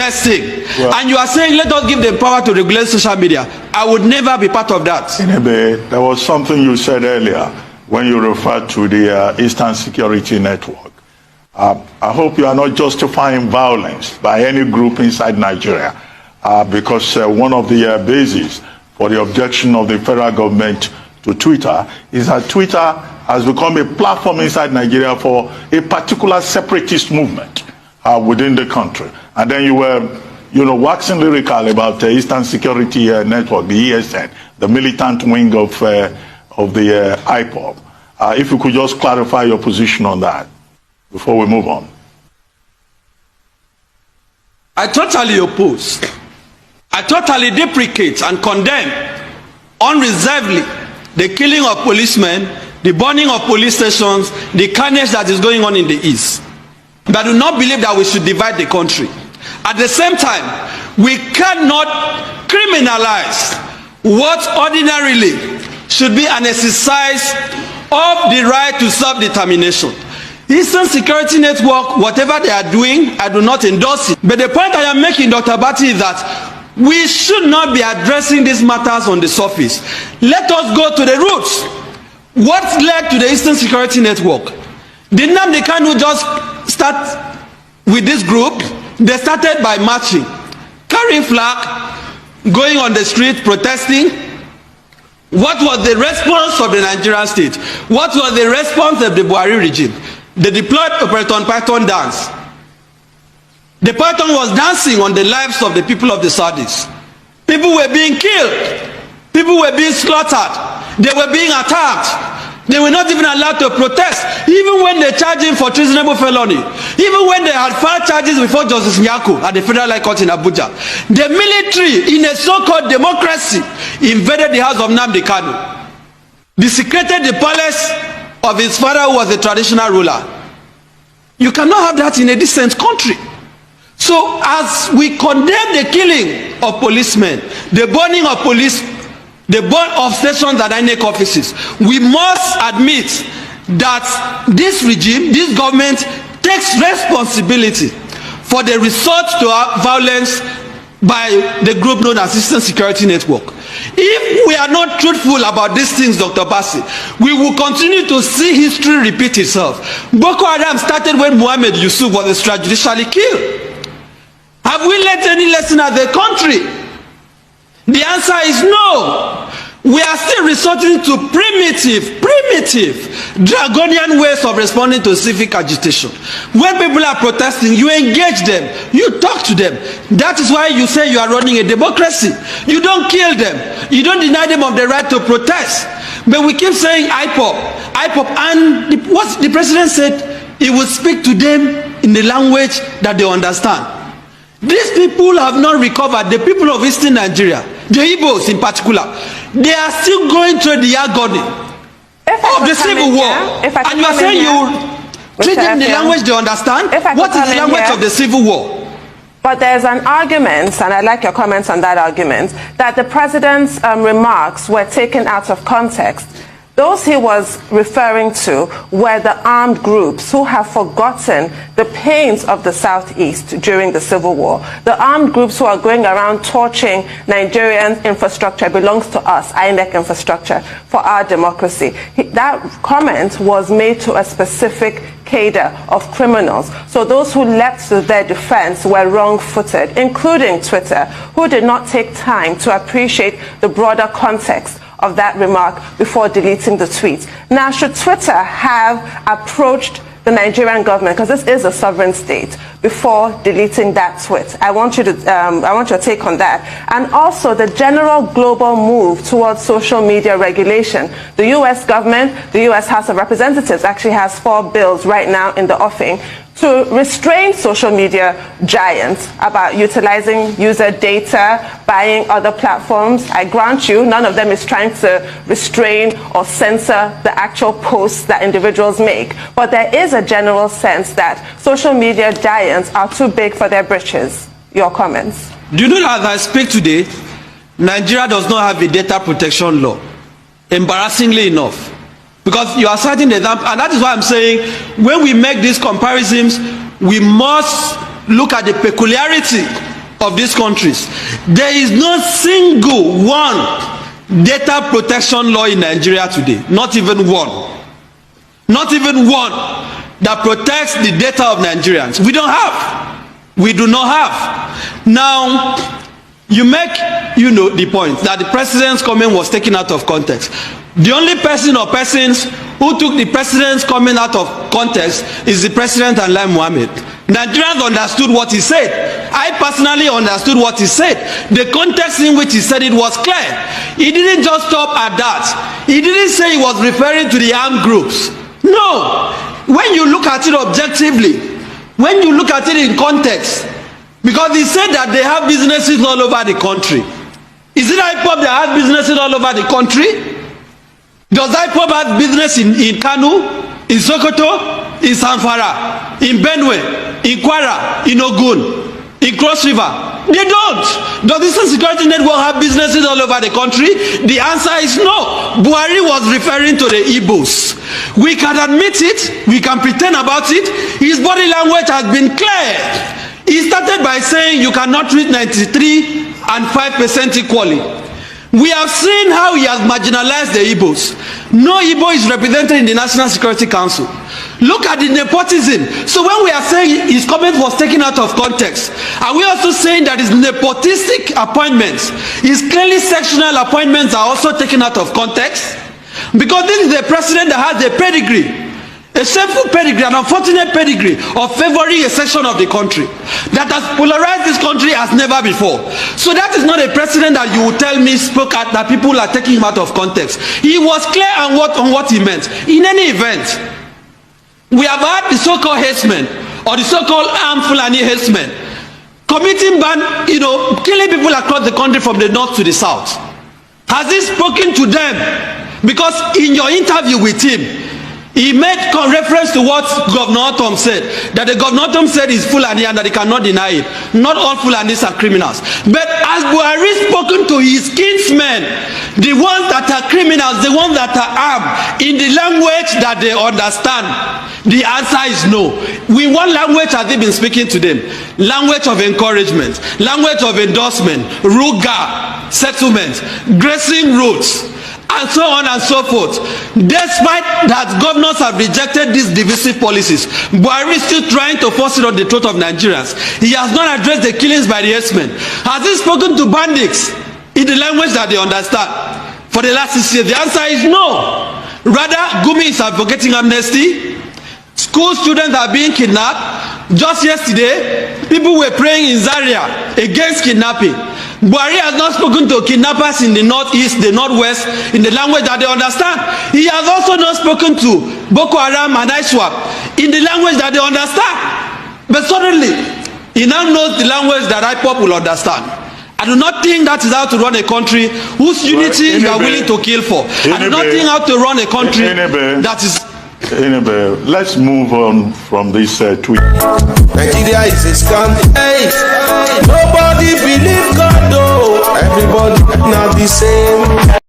protesting, and you are saying, let us give them power to regulate social media. I would never be part of that. Inebe, there was something you said earlier when you referred to the Eastern Security Network. I hope you are not justifying violence by any group inside Nigeria, because one of the bases for the objection of the federal government to Twitter is that Twitter has become a platform inside Nigeria for a particular separatist movement within the country. And then you were, waxing lyrical about the Eastern Security Network, the ESN, the militant wing of the IPOB. If you could just clarify your position on that before we move on. I totally oppose. I totally deprecate and condemn unreservedly the killing of policemen, the burning of police stations, the carnage that is going on in the East. But I do not believe that we should divide the country. At the same time, we cannot criminalize what ordinarily should be an exercise of the right to self-determination. Eastern Security Network, whatever they are doing, I do not endorse it. But the point I am making, Dr. Bati, is that we should not be addressing these matters on the surface. Let us go to the roots. What led to the Eastern Security Network? Did Nnamdi Kanu just start with this group? They started by marching, carrying flag, going on the street, protesting. What was the response of the Nigerian state? What was the response of the Bühàri regime? They deployed Operation Python dance. The Python was dancing on the lives of the people of the Saudis. People were being killed. People were being slaughtered. They were being attacked. They were not even allowed to protest, even when they charged him for treasonable felony. Even when they had filed charges before Justice Nyako at the Federal High Court in Abuja. The military, in a so-called democracy, invaded the house of Nnamdi Kanu, desecrated the palace of his father, who was a traditional ruler. You cannot have that in a decent country. So as we condemn the killing of policemen, the burning of police, the burn of stations and INEC offices, we must admit that this regime, this government, takes responsibility for the resort to violence by the group known as Eastern Security Network. If we are not truthful about these things, Dr. Bassi, we will continue to see history repeat itself. Boko Haram started when Muhammad Yusuf was extrajudicially killed. Have we learned any lesson as a country? The answer is no. We are still resorting to primitive, draconian ways of responding to civic agitation. When people are protesting, you engage them, you talk to them. That is why you say you are running a democracy. You don't kill them. You don't deny them of the right to protest. But we keep saying IPOB, and what the president said, he would speak to them in the language that they understand. These people have not recovered. The people of Eastern Nigeria, the Igbos in particular, they are still going through the agony of the civil war. And you are saying you treat them in the language they understand? What is the language of the civil war? But there's an argument, and I'd like your comments on that argument, that the president's remarks were taken out of context. Those he was referring to were the armed groups who have forgotten the pains of the Southeast during the Civil War. The armed groups who are going around torching Nigerian infrastructure belongs to us, INEC infrastructure, for our democracy. That comment was made to a specific cadre of criminals. So those who leapt to their defense were wrong-footed, including Twitter, who did not take time to appreciate the broader context of that remark before deleting the tweet. Now, should Twitter have approached the Nigerian government, because this is a sovereign state, before deleting that tweet? I want your take on that. And also the general global move towards social media regulation. The US government, the US House of Representatives actually has 4 bills right now in the offing to restrain social media giants about utilizing user data, buying other platforms. I grant you, none of them is trying to restrain or censor the actual posts that individuals make. But there is a general sense that social media giants are too big for their britches. Your comments? Do you know that as I speak today, Nigeria does not have a data protection law, embarrassingly enough. Because you are citing the example, and that is why I'm saying when we make these comparisons, we must look at the peculiarity of these countries, there is no single one data protection law in Nigeria today. Not even one. Not even one that protects the data of Nigerians. We don't have. We do not have. Now, you make, the point that the president's comment was taken out of context. The only person or persons who took the president's comment out of context is the president and Lai Mohammed. Nigerians understood what he said. I personally understood what he said. The context in which he said it was clear. He didn't just stop at that. He didn't say he was referring to the armed groups. No. When you look at it objectively, when you look at it in context, because he said that they have businesses all over the country. Is it IPOB that has businesses all over the country? Does IPOB have business in Kano, in Sokoto, in Zamfara, in Benue, in Kwara, in Ogun, in Cross River? They don't. Does the security network have businesses all over the country? The answer is no. Bühàri was referring to the Igbos. We can admit it. We can pretend about it. His body language has been clear. He started by saying you cannot treat 93 and 5% equally. We have seen how he has marginalized the Igbos. No Igbo is represented in the National Security Council. Look at the nepotism. So when we are saying his comment was taken out of context, are we also saying that his nepotistic appointments, his clearly sectional appointments are also taken out of context? Because this is a president that has a pedigree. A shameful pedigree, an unfortunate pedigree of favoring a section of the country that has polarized this country as never before. So that is not a precedent that you will tell me spoke at that people are taking him out of context. He was clear on what he meant. In any event, we have had the so-called herdsmen or the so-called armed Fulani herdsmen committing killing people across the country from the north to the south. Has he spoken to them? Because in your interview with him, he made reference to what Governor Tom said, that the Governor Tom said is Fulani and that he cannot deny it. Not all Fulanis are criminals. But as Bühàri spoken to his kinsmen, the ones that are criminals, the ones that are armed, in the language that they understand, the answer is no. We want language as they've been speaking to them. Language of encouragement, language of endorsement, ruga, settlement, grazing routes, and so on and so forth. Despite that governors have rejected these divisive policies, Bühàri is still trying to force it on the throat of Nigerians. He has not addressed the killings by the herdsmen. Has he spoken to bandits in the language that they understand for the last 6 years? The answer is no. Rather, Gumi is advocating amnesty. School students are being kidnapped. Just yesterday, people were praying in Zaria against kidnapping. Bühàri has not spoken to kidnappers in the northeast, the northwest, in the language that they understand. He has also not spoken to Boko Haram and ISWAP in the language that they understand. But suddenly, he now knows the language that IPOP will understand. I do not think that is how to run a country whose unity you are willing to kill for. I do not think how to run a country that is... Let's move on from this tweet. Nigeria is a scam. Hey, nobody believe God though. Everybody not the same.